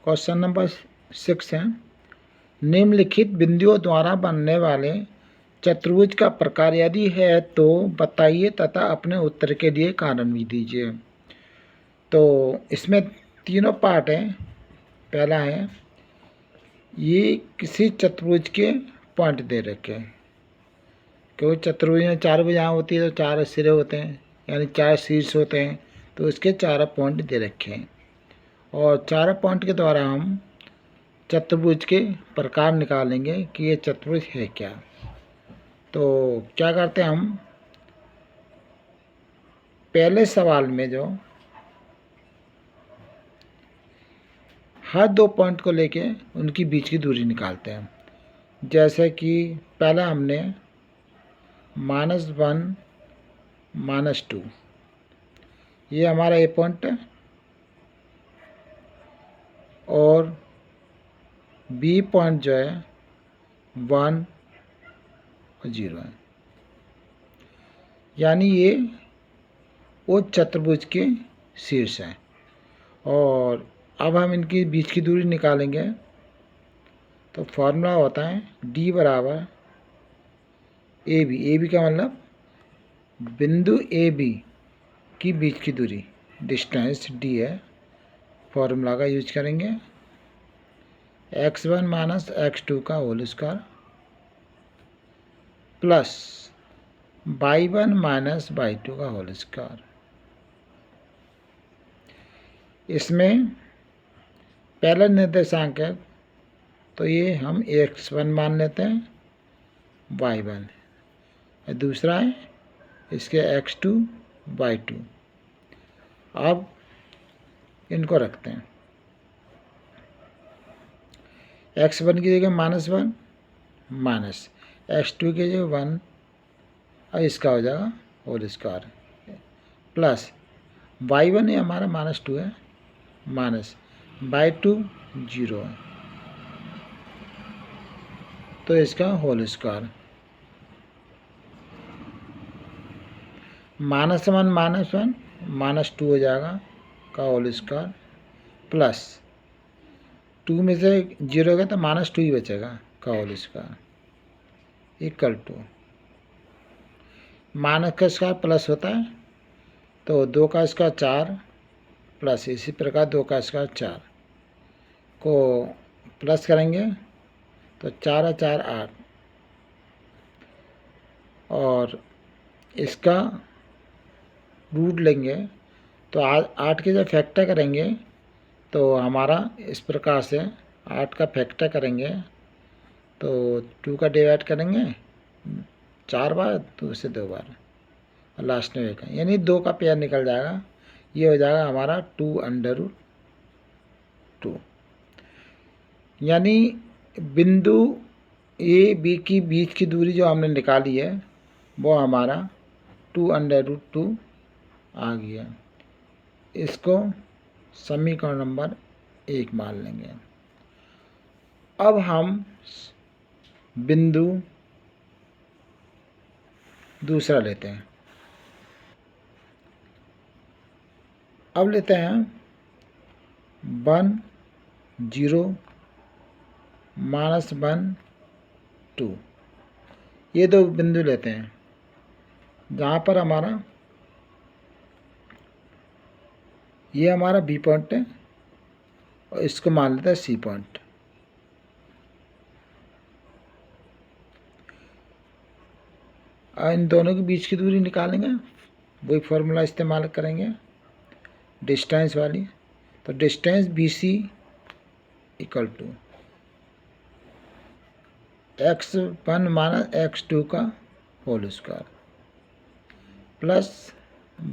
Question number 6 है, निम्नलिखित बिंदुओं द्वारा बनने वाले चतुर्भुज का प्रकार यदि है तो बताइए तथा अपने उत्तर के लिए कारण भी दीजिए। तो इसमें तीनों पार्ट हैं। पहला है, ये किसी चतुर्भुज के पॉइंट दे रखे हैं, क्योंकि चतुर्भुज में 4 भुजाएं होती है तो 4 सिरे होते हैं, यानी 4 शीर्ष होते हैं, तो इसके 4 पॉइंट दे रखे हैं और 4 पॉइंट के द्वारा हम चतुर्भुज के प्रकार निकालेंगे कि ये चतुर्भुज है क्या। तो क्या करते हैं हम, पहले सवाल में जो हर 2 पॉइंट को लेके उनकी बीच की दूरी निकालते हैं। जैसे कि पहला हमने -1 -2, ये हमारा ए पॉइंट है और बी पॉइंट जो है 1 और 0 है, यानी ये वो चतुर्भुज के शीर्ष हैं। और अब हम इनकी बीच की दूरी निकालेंगे तो फॉर्मूला होता है D बराबर AB। AB का मतलब बिंदु AB की बीच की दूरी, डिस्टेंस D है। फॉर्मूला का यूज करेंगे, x1 माइनस x2 का whole square plus y1 minus y2 का होल स्क्वायर। इसमें पहला निर्देशांक है तो ये हम x1 मान लेते हैं, y1, दूसरा है इसके x2 y2। अब इनको रखते हैं, x1 की जगह -1 माइनस x2 की जगह 1 और इसका हो जाएगा होल स्क्वायर प्लस y1 ये हमारा -2 है माइनस y2 0 है तो इसका होल स्क्वायर। -1 -2 हो जाएगा का होल स्क्वायर प्लस 2 में से 0 गया तो -2 ही बचेगा का whole square equal to minus का स्क्वायर प्लस होता है तो 2 का स्क्वायर 4 प्लस इसी प्रकार 2 का स्क्वायर 4 को प्लस करेंगे तो 4 4 8 और इसका रूट लेंगे तो 8 के जब फैक्टर करेंगे तो हमारा इस प्रकार से 8 का फैक्टर करेंगे तो 2 का डिवाइड करेंगे 4 बार, 2 से 2 बार और लास्ट में 1 है, यानी 2 का पेयर निकल जाएगा। ये हो जाएगा हमारा 2√2, यानी बिंदु ए बी की बीच की दूरी जो हमने निकाली है वो हमारा 2√2 आ गया। इसको समीकरण नंबर 1 मान लेंगे। अब हम बिंदु दूसरा लेते हैं। अब लेते हैं 1 0 -1 2, ये 2 बिंदु लेते हैं जहाँ पर हमारा ये हमारा बी पॉइंट है और इसको मान लेते हैं सी पॉइंट। इन दोनों के बीच की दूरी निकालेंगे, वही फॉर्मूला इस्तेमाल करेंगे डिस्टेंस वाली। तो distance BC equal to x1 minus x2 का whole square plus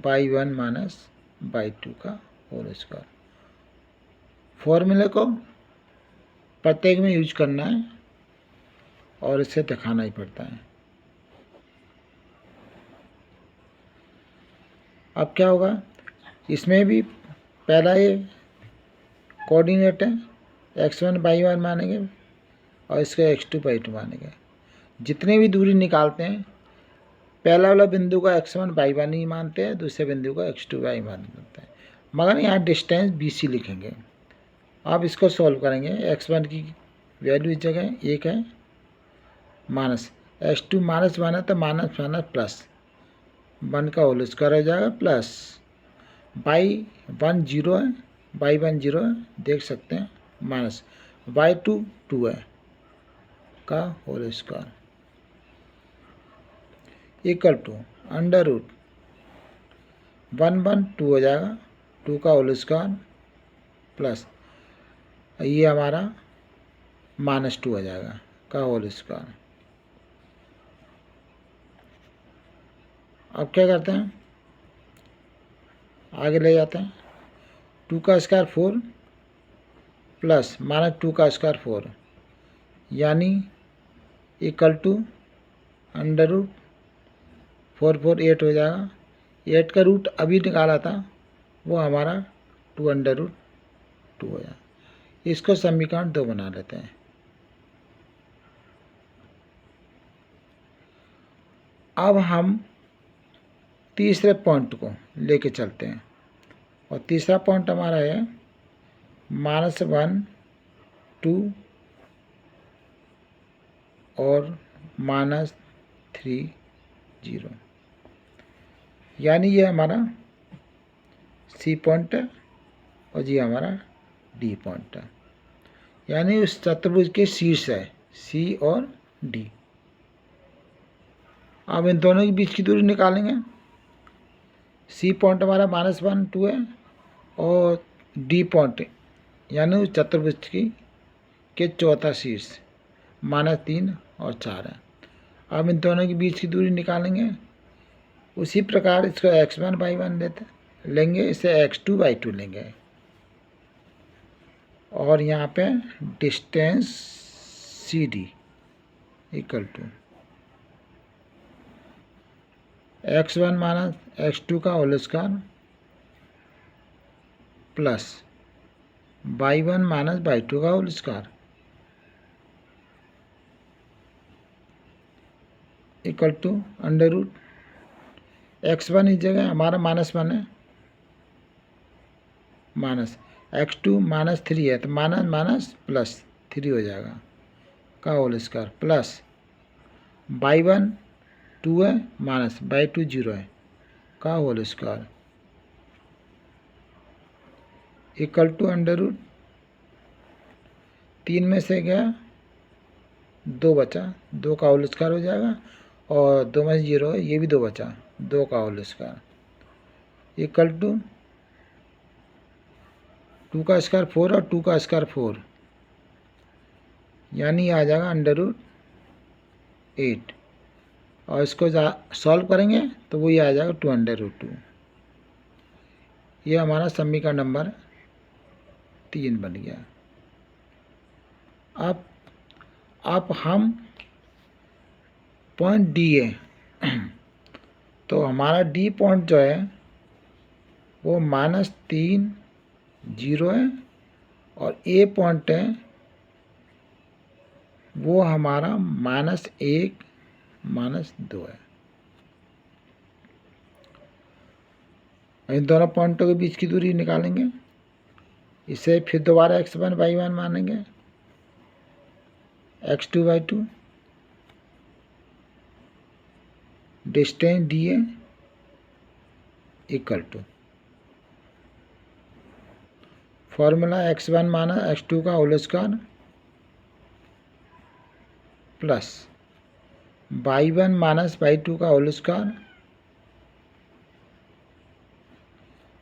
y1 minus y2 का होल स्क्वायर। फॉर्मूले को प्रत्येक में यूज करना है और इसे दिखाना ही पड़ता है। अब क्या होगा, इसमें भी पहला ये कोऑर्डिनेट है, x1 y1 मानेंगे और इसका x2 y2 मानेंगे। जितने भी दूरी निकालते हैं पहला वाला बिंदु का x1 y1 ही मानते हैं, दूसरे बिंदु का x2 y1 मानते हैं, मगर यहाँ डिस्टेंस BC लिखेंगे। अब इसको सॉल्व करेंगे। x1 की वैल्यू इस जगह 1 है, माइनस x2 -1 है तो माइनस माइनस प्लस 1 का होल स्क्वायर हो जाएगा, प्लस y1 0 है, y1 0 है, देख सकते हैं, माइनस y2 2 है का whole square equal to under root 1 1 2 हो जाएगा, 2 का होल स्क्वायर प्लस ये हमारा -2 हो जाएगा का होल स्क्वायर। अब क्या करते हैं, आगे ले जाते हैं। 2 का स्क्वायर 4 प्लस -2 का स्क्वायर 4 यानी इक्वल टू अंडर रूट 4 4 8 हो जाएगा। 8 का रूट अभी निकाला था वो हमारा 2 अंडर रूट 2 हो जाएगा। इसको समीकरण 2 बना लेते हैं। अब हम तीसरे पॉइंट को लेके चलते हैं और तीसरा पॉइंट हमारा है -1 2 और -3 0 यानी ये हमारा सी पॉइंट है और ये हमारा डी पॉइंट है, यानी उस चतुर्भुज के शीर्ष है सी और डी। अब इन दोनों के बीच की दूरी निकालेंगे। सी पॉइंट हमारा -1 2 है और डी पॉइंट यानी उस चतुर्भुज की के चौथा शीर्ष -3 और 4 है। अब इन दोनों के बीच की दूरी निकालेंगे। उसी प्रकार इसको x1/1 लेंगे, इसे x2/2 लेंगे और यहाँ पे distance C D equal to x1 minus x2 का whole square plus y1 minus y2 का whole square equal to under root x1 इस जगह हमारा -1 है, माइनस x2 -3 है तो माइनस माइनस प्लस 3 हो जाएगा का होल स्क्वायर प्लस y1 2 है माइनस y2 0 है का whole square equal to under root 3 में से गया 2 बचा, 2 का होल स्क्वायर हो जाएगा और 2 में से 0 है, ये भी 2 बचा, 2 का होल स्क्वायर इक्वल टू 2 का स्क्वायर 4 और 2 का स्क्वायर 4 यानी आ जाएगा अंडर रूट 8 और इसको सॉल्व करेंगे तो वही आ जाएगा 2 अंडर रूट 2। ये हमारा समीकरण नंबर 3 बन गया। अब हम पॉइंट डी है तो हमारा डी पॉइंट जो है वो -3 0 है और ए पॉइंट है वो हमारा -1 -2 है। इन दोनों पॉइंटों के बीच की दूरी निकालेंगे। इसे फिर दोबारा x1/1 मानेंगे, x2/2 distance D A equal to formula x1 माना x2 का whole square plus y1 minus y2 का होल स्क्वायर।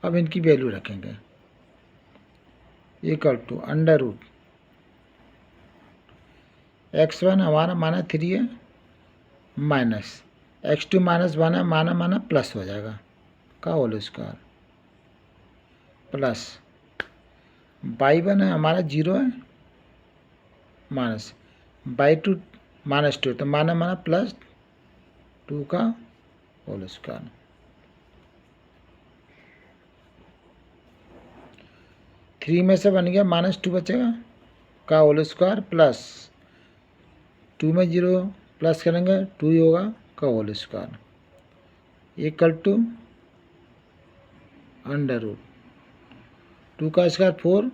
अब इनकी वैल्यू रखेंगे equal to under root x1 हमारा -3 है माइनस x2 -1 है, माना प्लस हो जाएगा का होल स्क्वायर प्लस y1 है हमारा 0 है माइनस y2 -2 तो माना प्लस 2 का होल स्क्वायर। 3 में से बन गया -2 बचेगा का होल स्क्वायर प्लस 2 में 0 प्लस करेंगे 2 ही होगा का whole square equal to under root 2 का स्क्वायर 4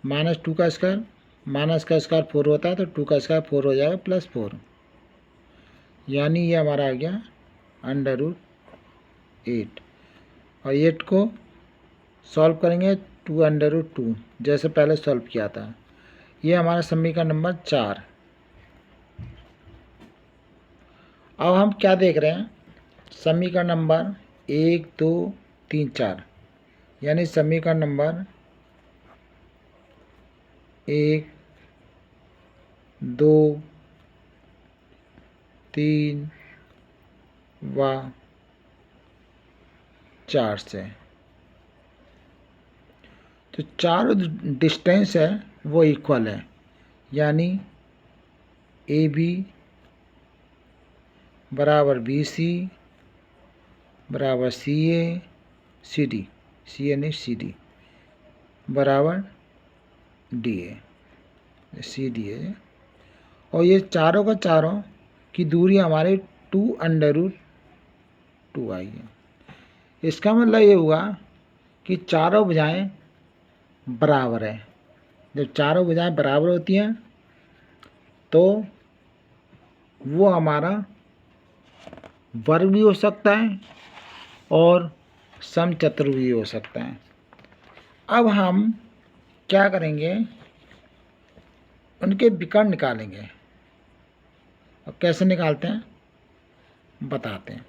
माइनस टू का स्क्वायर, माइनस का स्क्वायर 4 होता है तो 2 का स्क्वायर 4 हो जाएगा प्लस 4, यानी ये हमारा आ गया √8। और 8 को सॉल्व करेंगे 2√2 जैसे पहले सॉल्व किया था। ये हमारा समीकरण नंबर 4। अब हम क्या देख रहे हैं, समीकरण नंबर 1 2 3 4, यानी समीकरण नंबर 1 2 3 व 4 से। तो चारों डिस्टेंस है वो इक्वल है, यानी ए बी बराबर बी सी बराबर सी ए सी डी, सी ए नहीं सी डी बराबर D A, C D A. और ये चारों का चारों की दूरी हमारे 2√2 आई है। इसका मतलब ये हुआ कि चारों भुजाएं बराबर है। जब चारों भुजाएं बराबर होती हैं तो वो हमारा वर्ग भी हो सकता है और समचतुर्भुज भी हो सकता है। अब हम क्या करेंगे, उनके विकर्ण निकालेंगे। और कैसे निकालते हैं बताते हैं।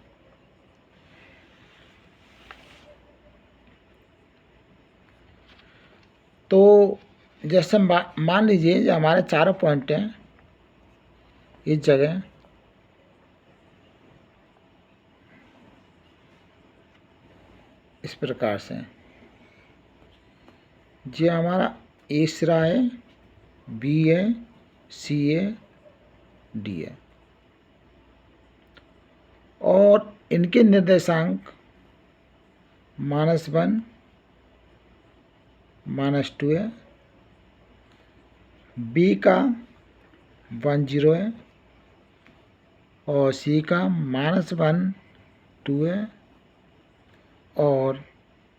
तो जैसे मान लीजिए जो हमारे चारों पॉइंट हैं इस जगह इस प्रकार से, ये हमारा ए सिरा है, बी है, सी है, डी है, और इनके निर्देशांक -1 -2 है, बी का 1 0 है और सी का -1 2 है और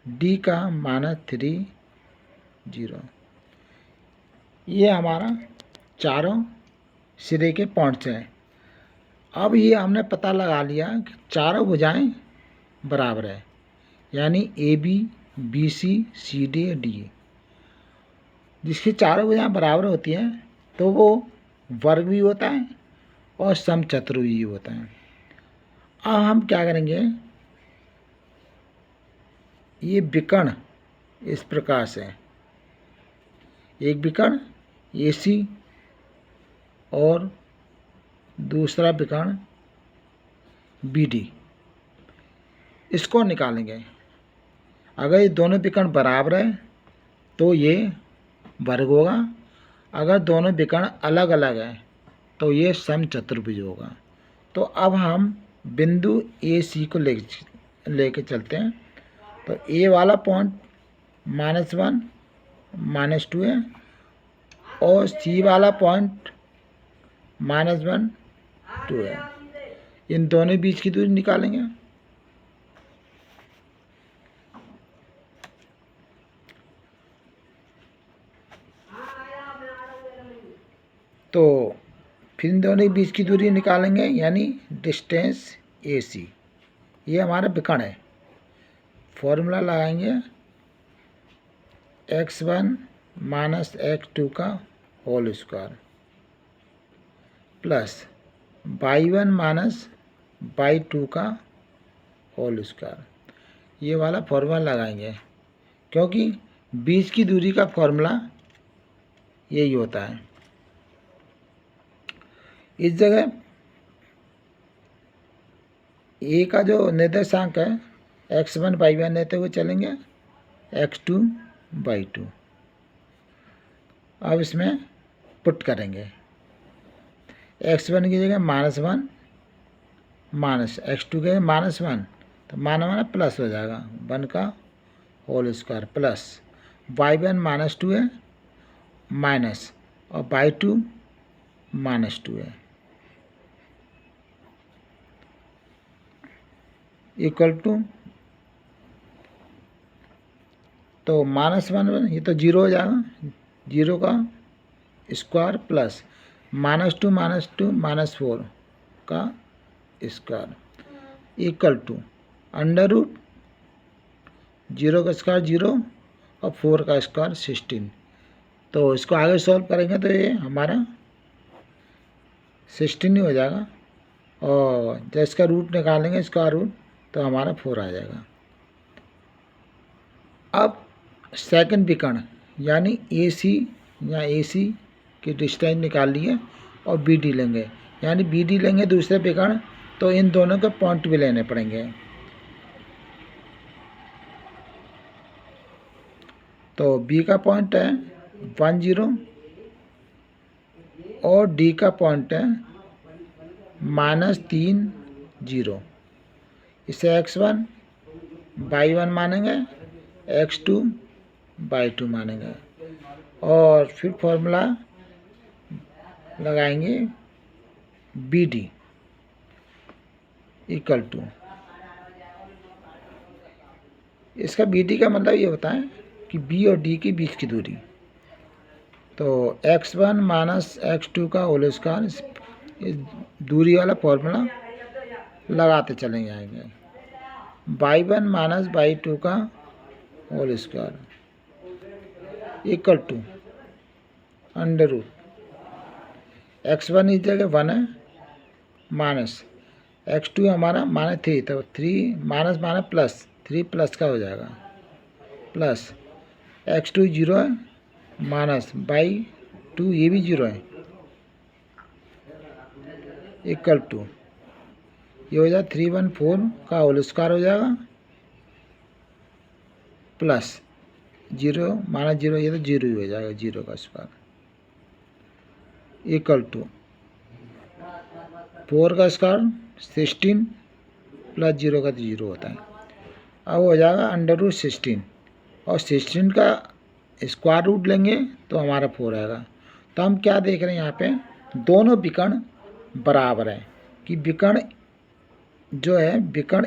डी का -3 0। ये हमारा चारों सिरे के पॉइंट्स हैं। अब ये हमने पता लगा लिया कि चारों भुजाएं बराबर है, यानी A B B C D D. जिसकी चारों भुजाएं बराबर होती हैं तो वो वर्ग भी होता है और समचतुर्भुज भी होता है। अब हम क्या करेंगे, ये विकर्ण इस प्रकार से, एक विकर्ण ए सी और दूसरा विकर्ण बी डी, इसको निकालेंगे। अगर ये दोनों विकर्ण बराबर है तो ये वर्ग होगा, अगर दोनों विकर्ण अलग अलग है तो ये समचतुर्भुज होगा। तो अब हम बिंदु ए सी को लेके चलते हैं। तो ए वाला पॉइंट -1 -2 है और सी वाला पॉइंट -1 2 है। इन दोनों बीच की दूरी निकालेंगे। तो फिर इन दोनों के बीच की दूरी निकालेंगे, यानी डिस्टेंस ए सी। ये हमारा विकर्ण है। फॉर्मूला लगाएंगे x1 - x2 का whole square plus y1 - y2 का होल स्क्वायर। ये वाला फॉर्मूला लगाएंगे क्योंकि बीच की दूरी का फॉर्मूला यही होता है। इस जगह ए का जो निर्देशांक है x1 y1 लेते हुए चलेंगे, x2 y2। अब इसमें पुट करेंगे, x1 की जगह -1 माइनस x2 के -1 तो -1 प्लस हो जाएगा 1 का होल स्क्वायर प्लस y1 -2 है माइनस और y2 -2 है इक्वल टू, तो -1 ये तो 0 हो जाएगा, 0 का स्क्वायर प्लस -2 -4 का square equal to under root 0 का स्क्वायर 0 और 4 का स्क्वायर 16। तो इसको आगे सॉल्व करेंगे तो ये हमारा 16 ही हो जाएगा, और जब इसका रूट निकालेंगे स्क्वायर रूट तो हमारा 4 आ जाएगा। अब सेकंड विकर्ण यानी AC या AC की डिस्टेंस निकाल लिए और BD लेंगे, यानी BD लेंगे दूसरे विकर्ण, तो इन दोनों के पॉइंट भी लेने पड़ेंगे। तो B का पॉइंट है 1 0 और D का पॉइंट है -3 0। इसे x1 y1 मानेंगे, x2 y2 मानेंगे, और फिर फॉर्मूला लगाएंगे BD इक्वल टू, इसका BD का मतलब ये होता है कि B और D के बीच की दूरी। तो x1 माइनस x2 का होल स्क्वायर, इस दूरी वाला फॉर्मूला लगाते चले जाएंगे। y1 माइनस y2 का whole square equal to under root x1 इस जगह 1 है, माइनस x2 हमारा -3, तो 3 माइनस माइनस प्लस 3 प्लस का हो जाएगा, प्लस x2 0 है, माइनस y2 ये भी 0 है, इक्वल टू ये हो जाएगा 314 का होल स्क्वायर हो जाएगा, प्लस 0 माइनस 0 ये तो 0 ही हो जाएगा, 0 का स्क्वायर इक्वल टू 4 का स्क्वायर 16 प्लस 0 का तो 0 होता है। अब हो जाएगा अंडर रूट 16, और 16 का स्क्वायर रूट लेंगे तो हमारा 4 आएगा। तो हम क्या देख रहे हैं यहाँ पे, दोनों विकर्ण बराबर हैं, कि विकर्ण जो है विकर्ण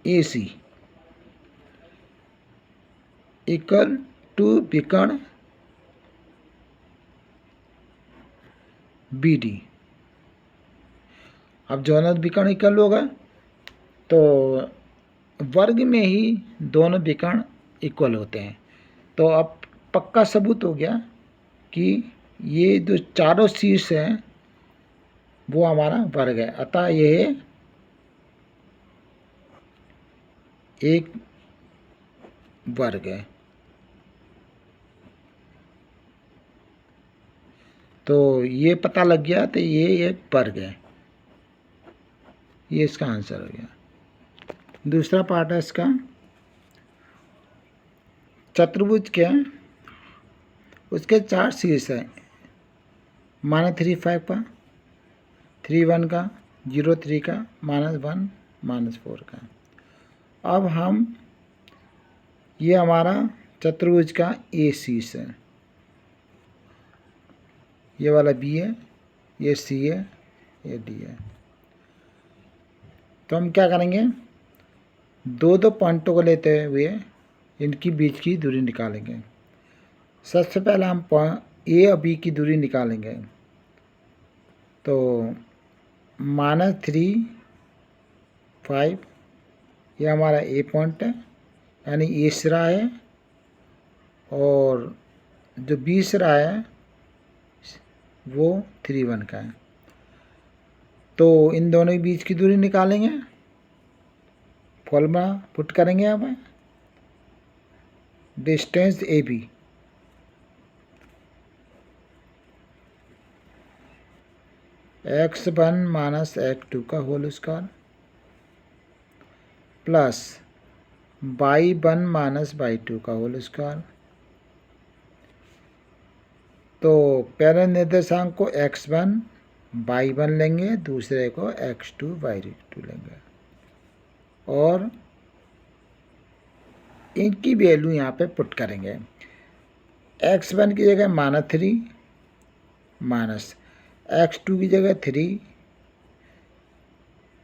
AC इक्वल टू विकर्ण BD। अब दोनों विकर्ण इक्वल हो गए तो वर्ग में ही दोनों विकर्ण इक्वल होते हैं। तो अब पक्का सबूत हो गया कि ये जो चारों शीर्ष हैं वो हमारा वर्ग है, अतः ये एक वर्ग है। तो ये पता लग गया, तो ये एक वर्ग है, ये इसका आंसर हो गया। दूसरा पार्ट है इसका, चतुर्भुज के उसके 4 शीर्ष हैं, -3 5 का, 3 1 का, 0 3 का, -1 -4 का। अब हम ये हमारा चतुर्भुज का A शीर्ष है, ये वाला B है, ये C है, ये D है। तो हम क्या करेंगे, दो पॉइंटों को लेते हुए इनकी बीच की दूरी निकालेंगे। सबसे पहले हम A और B की दूरी निकालेंगे। तो -3 5 ये हमारा A पॉइंट है, यानी A सिरा है, और जो B सिरा है वो 3 1 का है। तो इन दोनों के बीच की दूरी निकालेंगे, फॉर्मूला पुट करेंगे। अब distance AB x1 minus x2 का whole square plus y1 minus y2 का होल स्क्वायर। तो पहले निर्देशांक को x1 y1 लेंगे, दूसरे को x2 y2 लेंगे, और इनकी वैल्यू यहाँ पे पुट करेंगे। x1 की जगह -3 माइनस x2 की जगह 3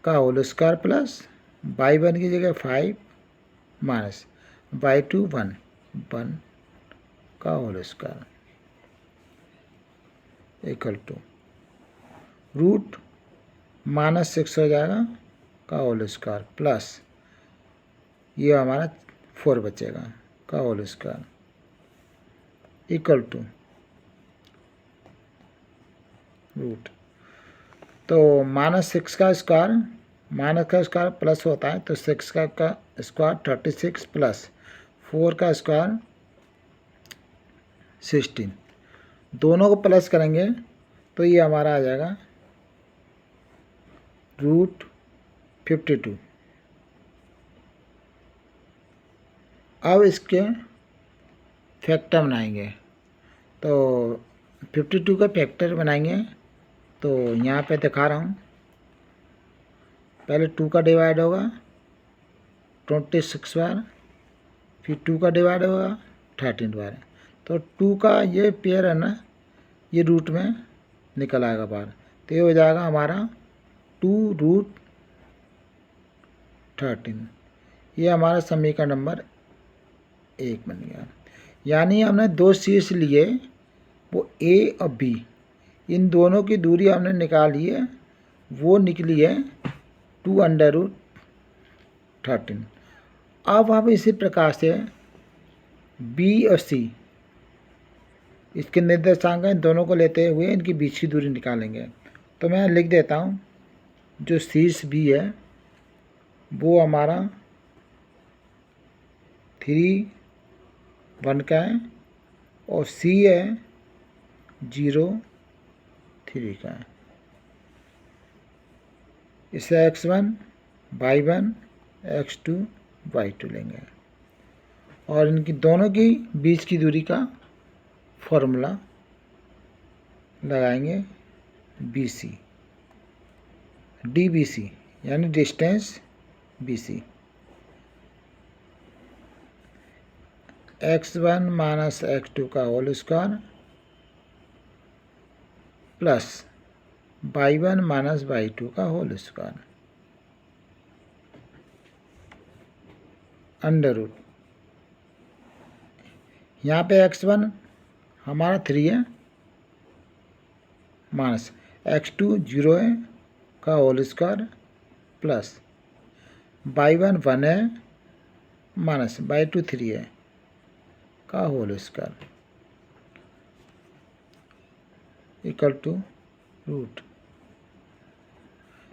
का होल स्क्वायर प्लस y1 की जगह 5 माइनस y2 1 1 का whole square equal to root -6 हो जाएगा का होल स्क्वायर प्लस ये हमारा 4 बचेगा का whole square equal to root. तो -6 का स्क्वायर माइनस का स्क्वायर प्लस होता है, तो 6 का स्क्वायर 36 प्लस 4 का स्क्वायर 16, दोनों को प्लस करेंगे तो ये हमारा आ जाएगा रूट 52। अब इसके फैक्टर बनाएंगे, तो 52 का फैक्टर बनाएंगे तो यहाँ पे दिखा रहा हूँ। पहले 2 का डिवाइड होगा 26 बार, फिर 2 का डिवाइड होगा 13 बार। तो 2 का ये पेयर है ना, ये रूट में निकल आएगा बाहर, तो ये हो जाएगा हमारा 2√13। ये हमारा समीकरण नंबर 1 बन गया। यानी हमने दो शीर्ष लिए, वो ए और बी, इन दोनों की दूरी हमने निकाली है, वो निकली है 2√13। अब हम इसी प्रकार से बी और सी, इसके निर्देशांक इन दोनों को लेते हुए इनकी बीच की दूरी निकालेंगे। तो मैं लिख देता हूँ, जो शीर्ष बी है वो हमारा 3, 1 का है और सी है 0, 3 का है। इसे x1, y1, x2, y2 लेंगे और इनकी दोनों की बीच की दूरी का फॉर्मूला लगाएंगे BC, DBC यानी distance BC। x1 minus x2 का whole square plus y1 minus y2 का होल स्क्वायर अंडर रूट। यहाँ पे x1 हमारा 3 है माइनस x2 0 है का होल स्क्वायर प्लस y1 1 है माइनस y2 3 है का whole square equal to root.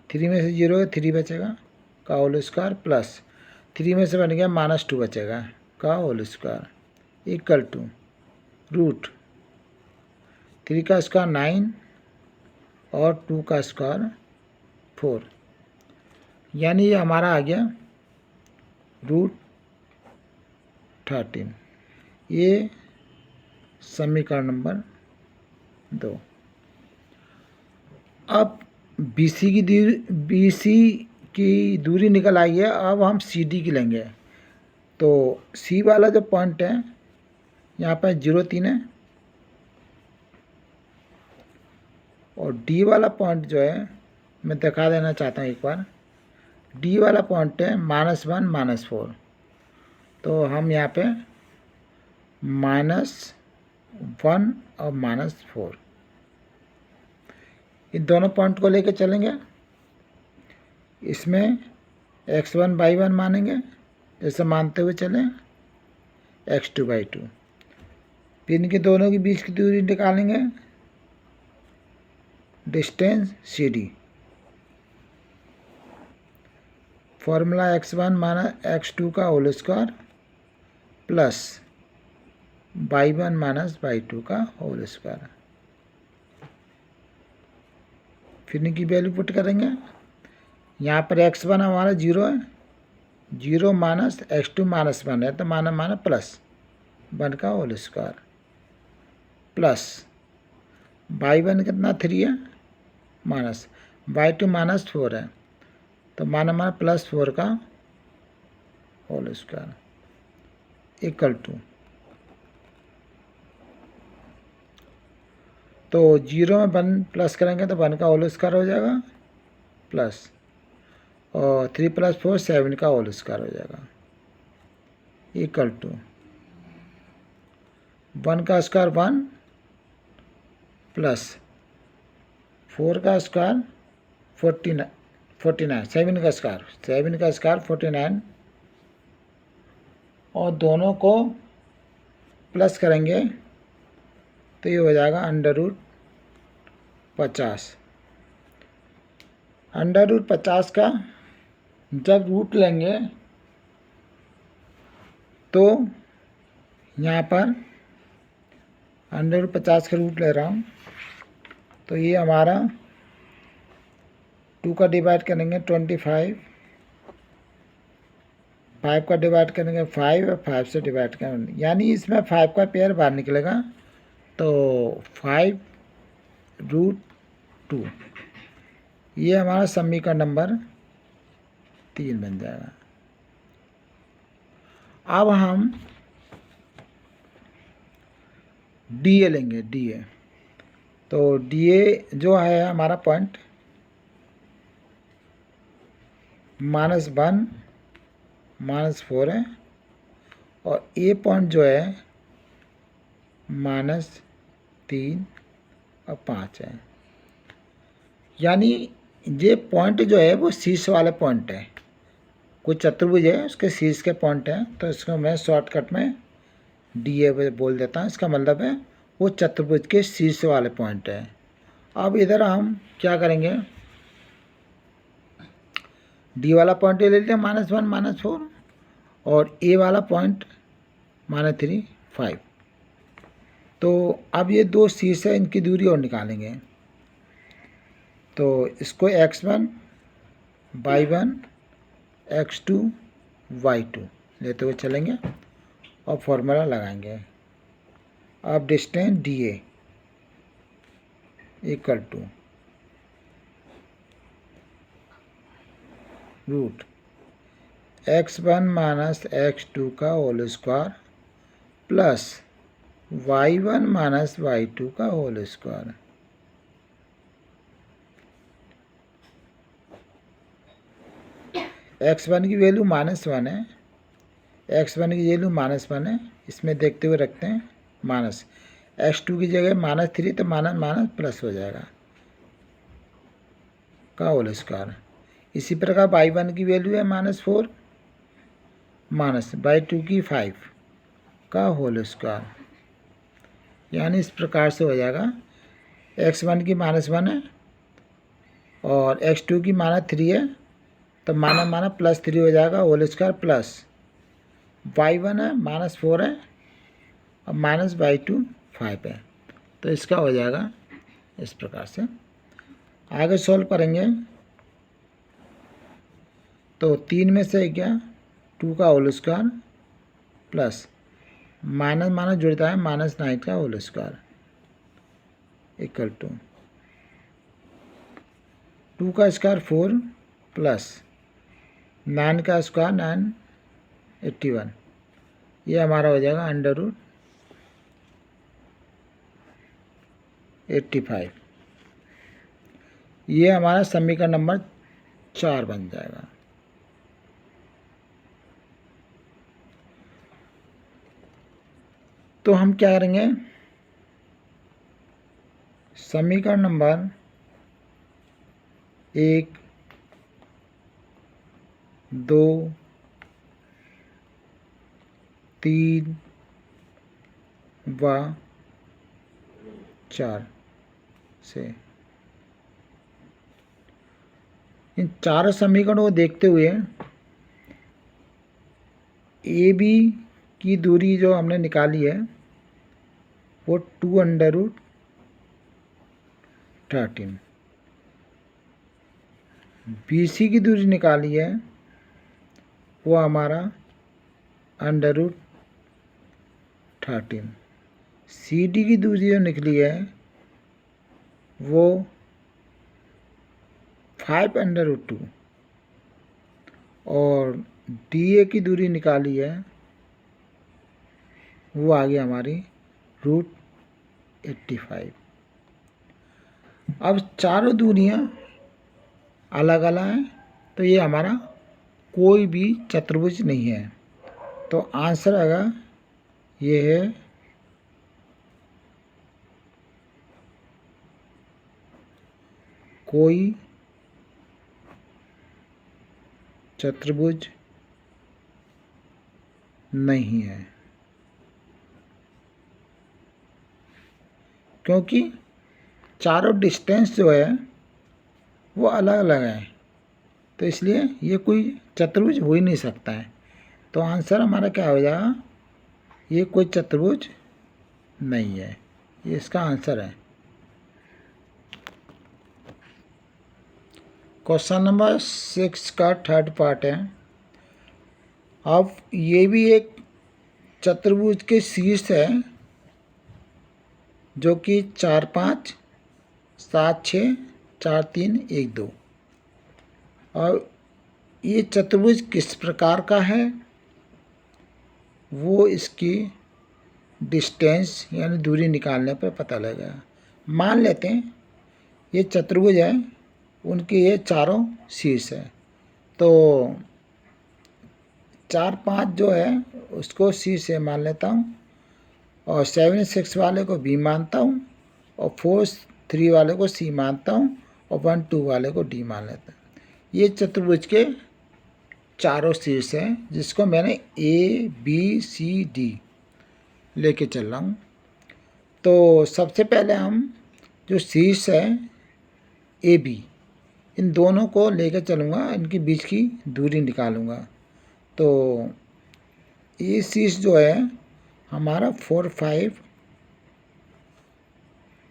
3 में से 0 है, 3 बचेगा का होल स्क्वायर प्लस 3 में से बन गया -2 बचेगा का whole square equal to root 3 का स्क्वायर 9 और 2 का स्क्वायर 4, यानी ये हमारा आ गया √13। ये समीकरण नंबर 2। अब BC की दूरी निकल आई है, अब हम CD की लेंगे। तो C वाला जो पॉइंट है यहाँ पर 0.3 है और D वाला पॉइंट जो है मैं दिखा देना चाहता हूँ एक बार। D वाला पॉइंट है -1 -4, तो हम यहाँ पे -1 और -4 इन दोनों पॉइंट को लेके चलेंगे। इसमें x1 y1 मानेंगे, ऐसे मानते हुए चलें x2 y2। फिर इनके दोनों के बीच की दूरी निकालेंगे distance CD। Formula x1 minus x2 का whole square plus y1 minus y2 का होल स्क्वायर। फिर इनकी वैल्यू पुट करेंगे। यहाँ पर x1 हमारा 0 है, 0 माइनस x2 -1 है, तो माना प्लस 1 का होल स्क्वायर प्लस y1 कितना 3 है माइनस y2 -4 है, तो माना +4 का होल स्क्वायर इक्वल टू। तो 0 में 1 प्लस करेंगे तो 1 का होल स्क्वायर हो जाएगा प्लस, और 3 + 4 7 का होल स्क्वायर हो जाएगा इक्वल टू 1 का स्क्वायर 1 प्लस 4 का स्क्वायर 49, 7 का स्क्वायर 49, और दोनों को प्लस करेंगे तो ये हो जाएगा √50। √50 का जब रूट लेंगे तो यहाँ पर √50 का रूट ले रहा हूँ, तो ये हमारा 2 का डिवाइड करेंगे 25, 5 का डिवाइड करेंगे 5 और 5 से डिवाइड करेंगे, यानी इसमें 5 का पेयर बाहर निकलेगा तो 5√2, ये हमारा समीकरण नंबर 3 बन जाएगा। अब हम DA लेंगे, DA। तो DA जो है हमारा पॉइंट -1 -4 है, और A पॉइंट जो है -3 और 5 है, यानी ये पॉइंट जो है वो शीर्ष वाले पॉइंट है। कोई चतुर्भुज है उसके शीर्ष के पॉइंट है, तो इसको मैं शॉर्टकट में DA बोल देता हूँ। इसका मतलब है वो चतुर्भुज के शीर्ष वाले पॉइंट है। अब इधर हम क्या करेंगे, D वाला पॉइंट ले लेते हैं -1 -4, और A वाला पॉइंट -3 5। तो अब ये दो शीर्ष है, इनकी दूरी और निकालेंगे। तो इसको x1 y1 x2 y2 लेते हुए चलेंगे और फॉर्मूला लगाएंगे। अब distance DA equal to root x1 minus x2 का whole square plus y1 minus y2 का होल स्क्वायर। x1 की वैल्यू -1 है, x1 की वैल्यू -1 है, इसमें देखते हुए रखते हैं माइनस। x2 की जगह -3 तो माइनस प्लस हो जाएगा का होल स्क्वायर। इसी प्रकार y1 की वैल्यू है -4 माइनस y2 की 5 का होल स्क्वायर, यानी इस प्रकार से हो जाएगा। x1 की -1 है और x2 की -3 है, तो माना +3 हो जाएगा होल स्क्वायर, प्लस y1 है -4 है और माइनस y2 5 है, तो इसका हो जाएगा इस प्रकार से। आगे सॉल्व करेंगे तो 3 में से क्या 2 का होल स्क्वायर प्लस माइनस जुड़ता है -9 का होल स्क्वायर इक्वल टू 2 का स्क्वायर 4 प्लस 9 का स्क्वायर 9 81, ये हमारा हो जाएगा √85। ये हमारा समीकरण नंबर 4 बन जाएगा। तो हम क्या करेंगे, समीकरण नंबर 1 2 3 व 4 से इन चारों समीकरणों को देखते हुए ए बी की दूरी जो हमने निकाली है वो 2√13, BC की दूरी निकाली है वो हमारा √13, CD की दूरी जो निकली है वो 5√2, और DA की दूरी निकाली है वो आ गई हमारी √85। अब चारों दूरियां अलग अलग हैं, तो ये हमारा कोई भी चतुर्भुज नहीं है। तो आंसर आएगा ये है कोई चतुर्भुज नहीं है, क्योंकि चारों डिस्टेंस जो है वो अलग अलग है, तो इसलिए ये कोई चतुर्भुज हो ही नहीं सकता है। तो आंसर हमारा क्या हो जाएगा, ये कोई चतुर्भुज नहीं है, ये इसका आंसर है। क्वेश्चन नंबर 6 का थर्ड पार्ट है। अब ये भी एक चतुर्भुज के शीर्ष है जो कि 4 5 7 6 4 3 1 2, और ये चतुर्भुज किस प्रकार का है वो इसकी डिस्टेंस यानी दूरी निकालने पर पता लगेगा। मान लेते हैं ये चतुर्भुज है, उनके ये चारों शीर्ष है, तो 4 5 जो है उसको शीर्ष है मान लेता हूँ, और 7 6 वाले को बी मानता हूँ, और 4 3 वाले को सी मानता हूँ, और 1 2 वाले को डी मान लेता हूँ। ये चतुर्भुज के चारों शीर्ष हैं जिसको मैंने ए बी सी डी लेके चल रहा हूँ। तो सबसे पहले हम जो शीर्ष है ए बी, इन दोनों को लेकर चलूँगा, इनके बीच की दूरी निकालूँगा। तो ये शीर्ष जो है हमारा 4 5,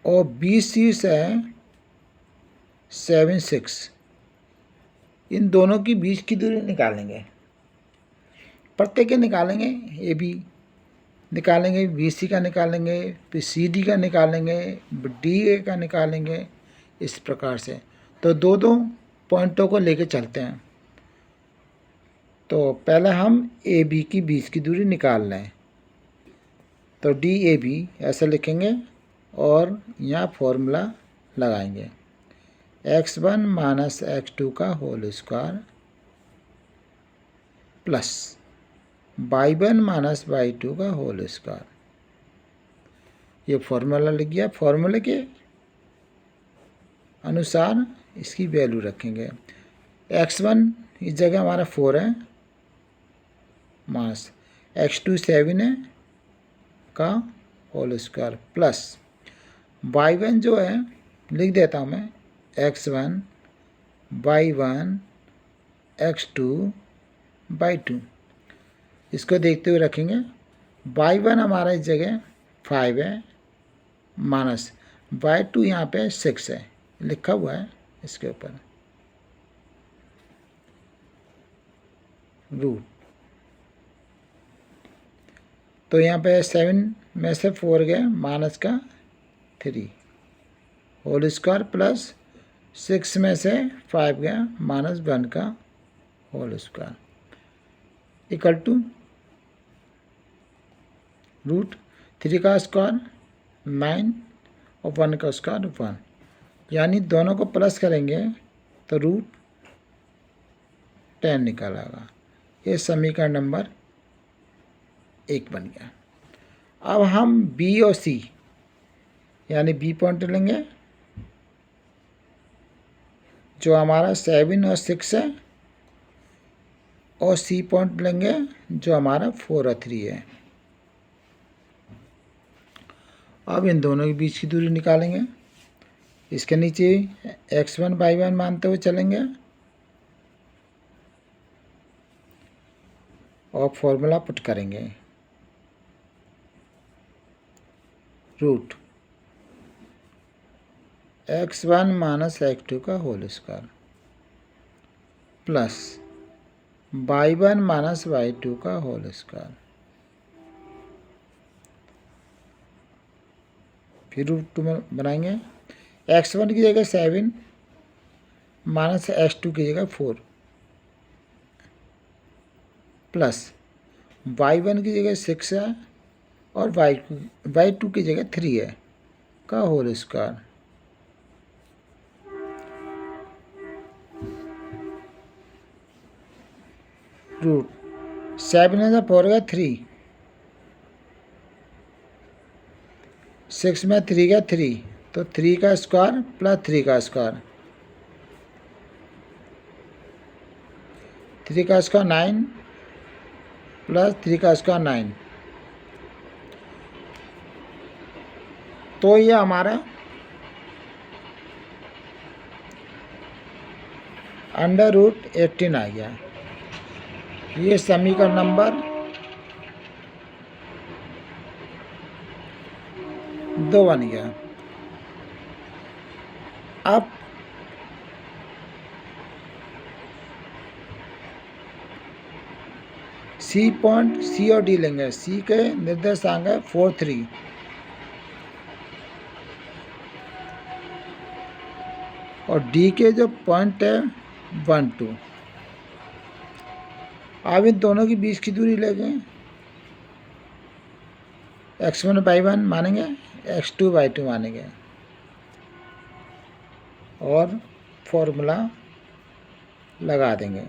और बी शीर्ष है 7 6। इन दोनों की बीच की दूरी निकालेंगे, प्रत्येक निकालेंगे, ए बी निकालेंगे, बी सी का निकालेंगे, फिर सी डी का निकालेंगे, डी ए का निकालेंगे, इस प्रकार से। तो दो दो पॉइंटों को लेके चलते हैं। तो पहले हम ए बी की बीच की दूरी निकाल लें, तो डी ए बी ऐसे लिखेंगे और यहाँ फॉर्मूला लगाएंगे, x1 माइनस x2 का whole square plus y1 minus y2 का होल स्क्वायर। ये फॉर्मूला लिख गया। फॉर्मूले के अनुसार इसकी वैल्यू रखेंगे। x1 इस जगह हमारा 4 है माइनस x2 7 है का होल स्क्वायर प्लस y1 जो है लिख देता हूँ मैं x1 y1 x2 y2, इसको देखते हुए रखेंगे। y1 हमारा इस जगह 5 है माइनस y2 यहाँ पे 6 है लिखा हुआ है इसके ऊपर, रूट। तो यहाँ पे 7 में से 4 गए माइनस का 3 होल स्क्वायर प्लस 6 में से 5 गया माइनस 1 का whole square equal to root 3 का स्क्वायर 9 और 1 का स्क्वायर 1, यानी दोनों को प्लस करेंगे तो रूट 10 निकालेगा। ये समीकरण नंबर 1 बन गया। अब हम बी और सी यानी बी पॉइंट लेंगे जो हमारा 7 और 6 है, और सी पॉइंट लेंगे जो हमारा 4 और 3 है। अब इन दोनों के बीच की दूरी निकालेंगे। इसके नीचे x1 y1 मानते हुए चलेंगे और फॉर्मूला पुट करेंगे, रूट x1 माइनस x2 का whole square plus y1 minus y2 का होल स्क्वायर, फिर रूट 2 में बनाएंगे। x1 की जगह 7 माइनस x2 की जगह 4 प्लस y1 की जगह 6 है और y2 की जगह 3 है का होल स्क्वायर, रूट 7 में से 4 गया 3, 6 में 3 गया 3, तो 3 का स्क्वायर प्लस 3 का स्क्वायर 3 का स्क्वायर 9 प्लस 3 का स्क्वायर 9, तो ये हमारा √18 आ गया। ये समीकरण नंबर 2 बन गया। अब सी पॉइंट सी और डी लेंगे। सी के निर्देशांक है 4, 3 और डी के जो पॉइंट है 1, 2। अब इन दोनों की बीच की दूरी लेंगे। x1/1 मानेंगे, x2/2 मानेंगे और फॉर्मूला लगा देंगे।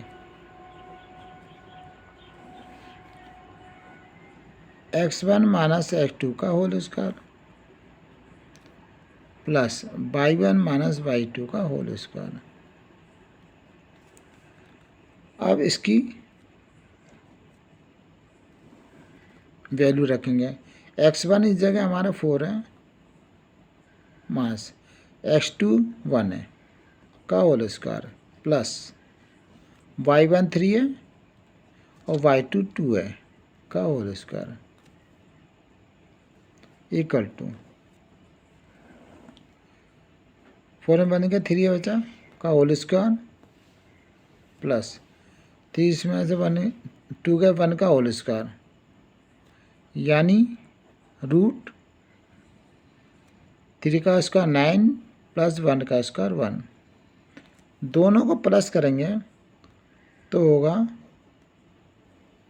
x1 माइनस x2 का whole square plus y1 minus y2 का होल स्क्वायर। अब इसकी वैल्यू रखेंगे। x1 इस जगह हमारा 4 है माइनस x2 1 है का होल स्क्वायर प्लस y1 3 है और y2 2 है का होल स्क्वायर इक्वल टू 4 में बन गया 3 है बचा का होल स्क्वायर प्लस 30 में से 2 का 1 का होल स्क्वायर, यानी √3 का स्क्वायर 9 प्लस 1 का स्क्वायर 1। दोनों को प्लस करेंगे तो होगा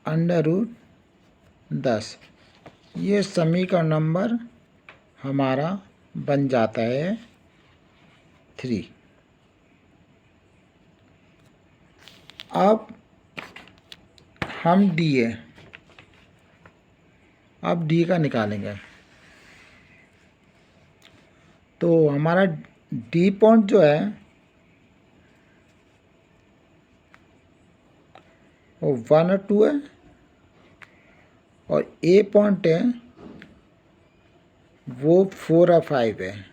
√10। ये समीकरण नंबर हमारा बन जाता है 3। अब हम डी का निकालेंगे। तो हमारा डी पॉइंट जो है वो 1 और 2 है और ए पॉइंट है वो 4 और 5 है।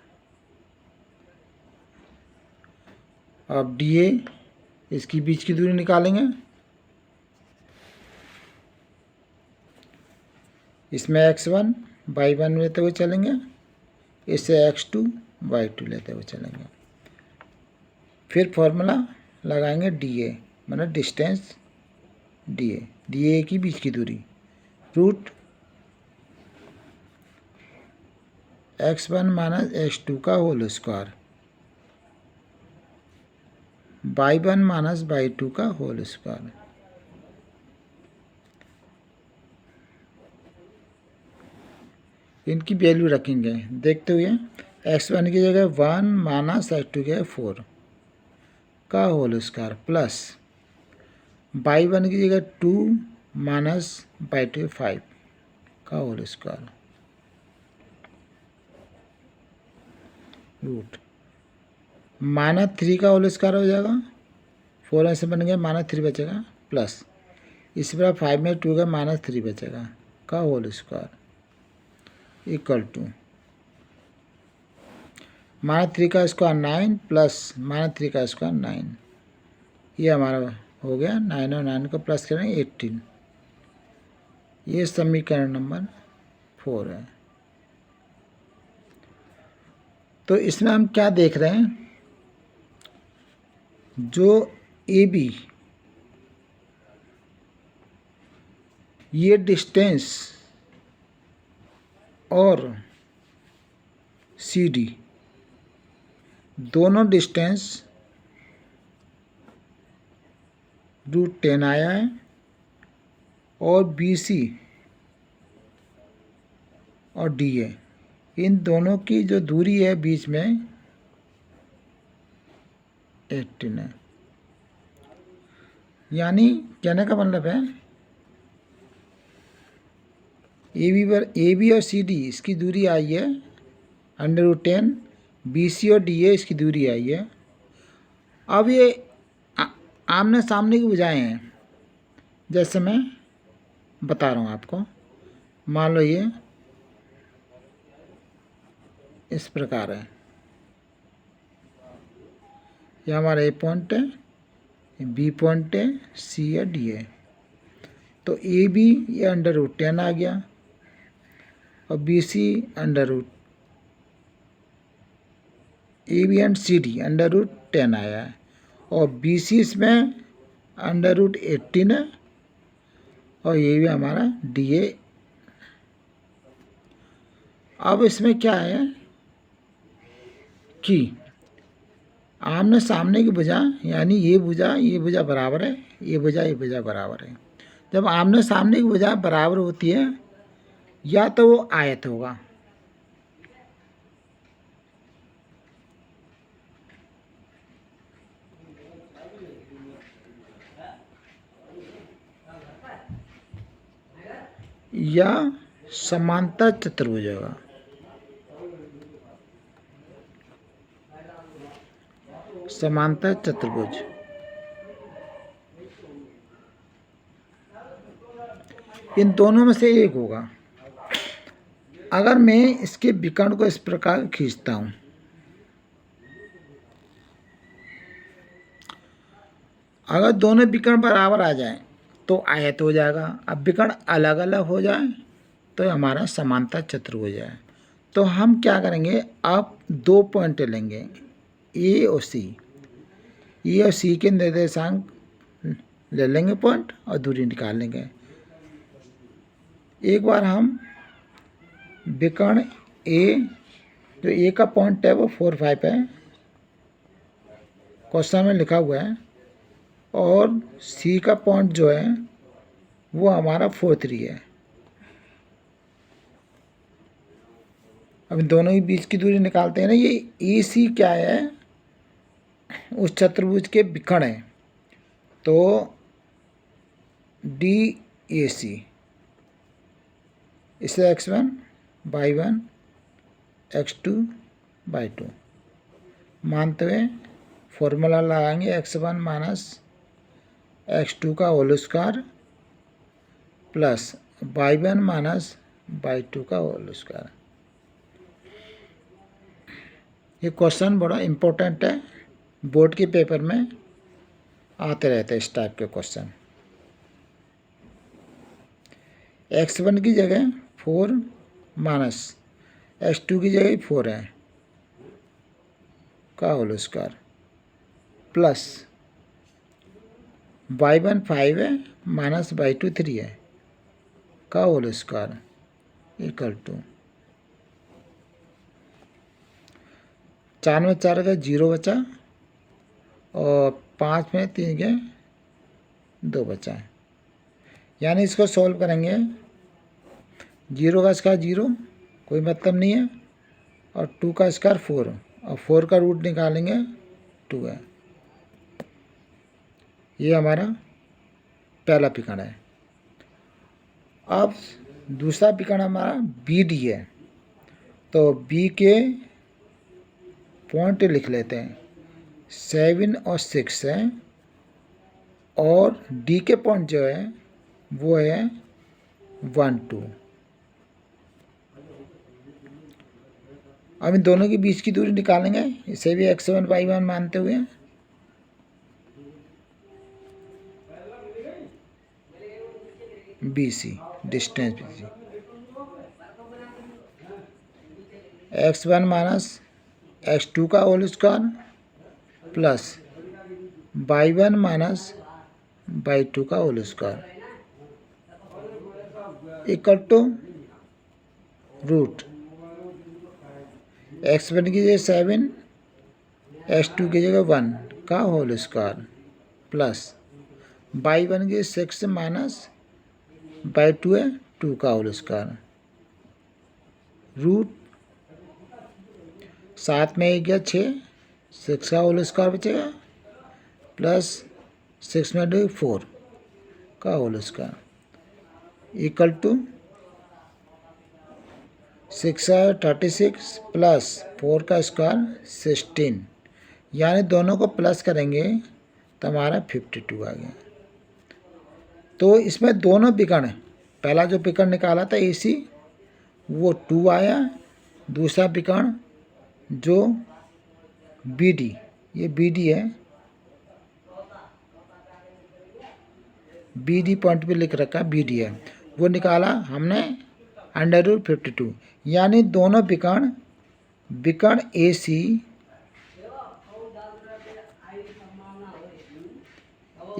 अब डी ए इसकी बीच की दूरी निकालेंगे। इसमें x1 y1 लेते हुए चलेंगे, इससे x2 y2 लेते हुए चलेंगे। फिर फॉर्मूला लगाएंगे DA मतलब डिस्टेंस DA की बीच की दूरी √x1 माइनस x2 का whole square y1 minus y2 का होल स्क्वायर। इनकी वैल्यू रखेंगे देखते हुए। x1 की जगह 1 माइनस x2 की जगह 4 का होल स्क्वायर प्लस y1 की जगह 2 माइनस y2 5 का होल स्क्वायर -3 का होल स्क्वायर हो जाएगा। 4 ऐसे बन गया -3 बचेगा प्लस इस बार 5 में 2 का -3 बचेगा का होल स्क्वायर इक्वल टू -3 का स्क्वायर 9 प्लस -3 का स्क्वायर 9। ये हमारा हो गया 9 और 9 को प्लस करेंगे 18। ये समीकरण नंबर 4 है। तो इसमें हम क्या देख रहे हैं, जो AB ये डिस्टेंस और CD दोनों डिस्टेंस √10 आया है और BC और DA इन दोनों की जो दूरी है बीच में 18 है। यानी कहने का मतलब है AB और CD इसकी दूरी आई है √10, BC और DA इसकी दूरी आई है। अब ये आमने सामने की भुजाएं हैं जैसे मैं बता रहा हूँ आपको, मान लो ये इस प्रकार है, ये हमारा ए पॉइंट है, बी पॉइंट है, सी है, डी है। तो ए बी ये अंडर रूट 10 आ गया और B C under root, A B and C D under root 10 आया है और बी सी इसमें अंडर रूट 18 है और ये भी हमारा डी ए। अब इसमें क्या है कि आमने सामने की भुजा, यानी ये भुजा बराबर है, ये भुजा बराबर है। जब आमने सामने की भुजा बराबर होती है या तो वो आयत होगा, या समांतर चतुर्भुज होगा। समांतर चतुर्भुज, इन दोनों में से एक होगा। अगर मैं इसके विकर्ण को इस प्रकार खींचता हूं, अगर दोनों विकर्ण बराबर आ जाएं तो आयत हो जाएगा। अब विकर्ण अलग अलग हो जाए तो हमारा समांतर चतुर्भुज है। तो हम क्या करेंगे, अब 2 पॉइंट लेंगे, ए और सी। ए और सी के निर्देशांक ले लेंगे पॉइंट और दूरी निकाल लेंगे। एक बार हम विकर्ण ए, जो ए का पॉइंट है वो 4, 5 है, क्वेश्चन में लिखा हुआ है, और सी का पॉइंट जो है वो हमारा 4, 3 है। अब इन दोनों के बीच की दूरी निकालते हैं ना। ये ए सी क्या है, उस चतुर्भुज के विकर्ण है, तो डी ए सी, इसे x1 y1 x2 y2 मानते हुए फॉर्मूला लगाएंगे, x1 माइनस x2 का whole square plus y1 minus y2 का होल स्क्वायर। ये क्वेश्चन बड़ा इम्पोर्टेंट है, बोर्ड के पेपर में आते रहते हैं इस टाइप के क्वेश्चन। x1 की जगह 4 माइनस x2 की जगह 4 है का होल स्क्वायर प्लस y1 5 है माइनस y2 3 है का होल स्क्वायर इक्वल टू 4 में 4 का 0 बचा और 5 में 3 के 2 बचा है। यानी इसको सॉल्व करेंगे, 0 का स्क्वायर 0, कोई मतलब नहीं है, और 2 का स्क्वायर 4, और 4 का रूट निकालेंगे 2 है। ये हमारा पहला विकर्ण है। अब दूसरा विकर्ण हमारा बी डी है, तो बी के पॉइंट लिख लेते हैं, 7 और 6 है, और डी के पॉइंट जो है वो है 1, 2। अब इन दोनों के बीच की दूरी निकालेंगे, इसे भी x1 y1 मानते हुए। B C distance B C, x1 minus x2 का whole square plus y1 minus y2 का whole square equal to root x1 की जगह 7, x2 की जगह 1 का होल स्क्वायर प्लस y1 की 6 माइनस y2 है 2 का होल स्क्वायर, रूट 7 में 1 गया 6, 6 का होल स्क्वायर बचेगा प्लस 6 में 2 4 का होल स्क्वायर इक्वल टू 6 है 36 प्लस 4 का स्क्वायर 16, यानी दोनों को प्लस करेंगे तो हमारा 52 आ गया। तो इसमें दोनों विकर्ण, पहला जो विकर्ण निकाला था AC वो 2 आया, दूसरा विकर्ण जो BD, ये BD है, BD पॉइंट पे लिख रखा BD है, वो निकाला हमने √52, यानी दोनों विकर्ण AC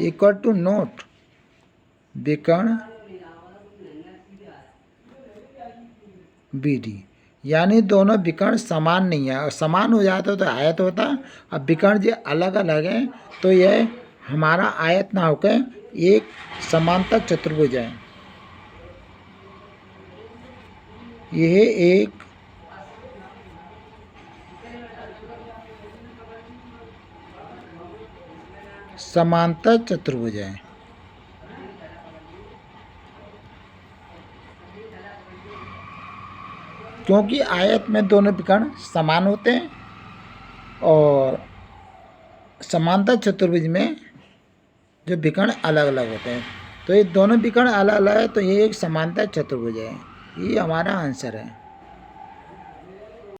इक्वल टू नोट विकर्ण BD, यानी दोनों विकर्ण समान नहीं है। और समान हो जाता तो आयत होता, अब विकर्ण जो अलग अलग है तो यह हमारा आयत ना होकर एक समांतर चतुर्भुज है। यह एक समांतर चतुर्भुज है। क्योंकि आयत में दोनों विकर्ण समान होते हैं और समांतर चतुर्भुज में जो विकर्ण अलग अलग होते हैं, तो ये दोनों विकर्ण अलग अलग है, तो ये एक समांतर चतुर्भुज है। ये हमारा आंसर है।